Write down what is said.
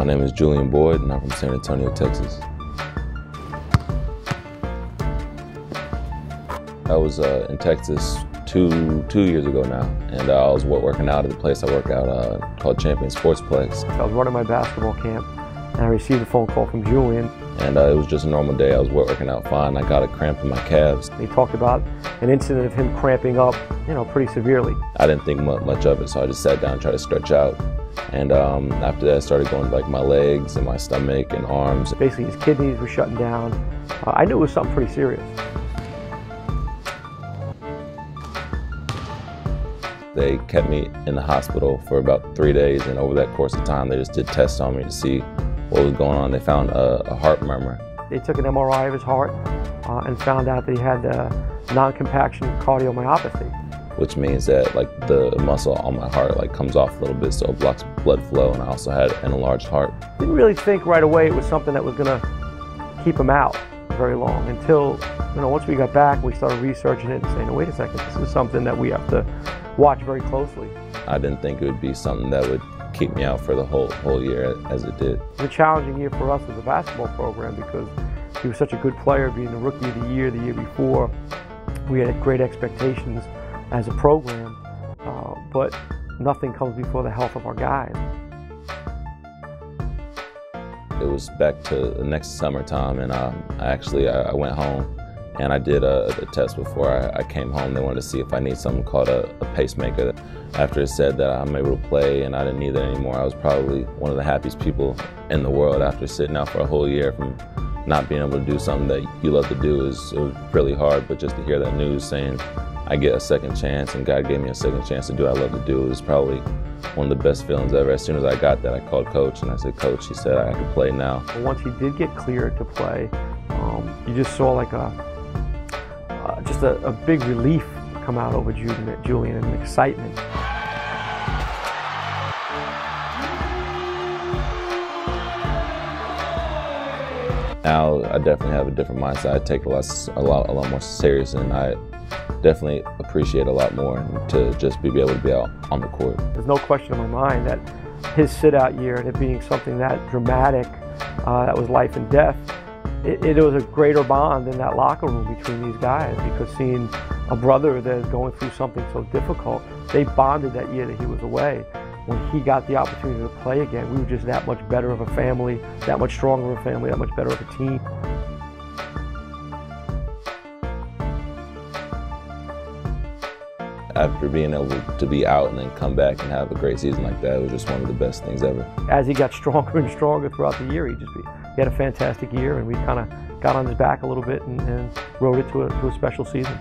My name is Julian Boyd, and I'm from San Antonio, Texas. I was in Texas two years ago now, and I was working out at the place I work out called NECSports. I was running my basketball camp, and I received a phone call from Julian. And it was just a normal day. I was working out fine. I got a cramp in my calves. He talked about an incident of him cramping up, pretty severely. I didn't think much of it, so I just sat down and tried to stretch out. And after that, I started going to my legs and my stomach and arms. Basically, his kidneys were shutting down. I knew it was something pretty serious. They kept me in the hospital for about 3 days, and over that course of time, they just did tests on me to see what was going on. They found a heart murmur. They took an MRI of his heart and found out that he had non-compaction cardiomyopathy. Which means that the muscle on my heart comes off a little bit, so it blocks blood flow, and I also had an enlarged heart. Didn't really think right away it was something that was going to keep him out very long until, once we got back, we started researching it and saying, wait a second, this is something that we have to watch very closely. I didn't think it would be something that would keep me out for the whole year as it did. It was a challenging year for us as a basketball program because he was such a good player, being the Rookie of the year before. We had great expectations as a program, but nothing comes before the health of our guys. It was back to the next summertime, and I went home and I did a test before I came home. They wanted to see if I need something called a pacemaker. After it said that I'm able to play and I didn't need that anymore, I was probably one of the happiest people in the world after sitting out for a whole year from not being able to do something that you love to do. It was really hard, but just to hear that news saying I get a second chance and God gave me a second chance to do what I love to do, it was probably one of the best feelings ever. As soon as I got that, I called Coach and I said, Coach, he said I can play now. Once he did get cleared to play, you just saw just a big relief come out over Julian and an excitement. Now I definitely have a different mindset. I take it a lot more serious, and I definitely appreciate a lot more to just be able to be out on the court. There's no question in my mind that his sit-out year and it being something that dramatic, that was life and death, it was a greater bond in that locker room between these guys, because seeing a brother that is going through something so difficult, they bonded that year that he was away. When he got the opportunity to play again, we were just that much better of a family, that much stronger of a family, that much better of a team. After being able to be out and then come back and have a great season like that, it was just one of the best things ever. As he got stronger and stronger throughout the year, he had a fantastic year, and we kind of got on his back a little bit and rode it to a special season.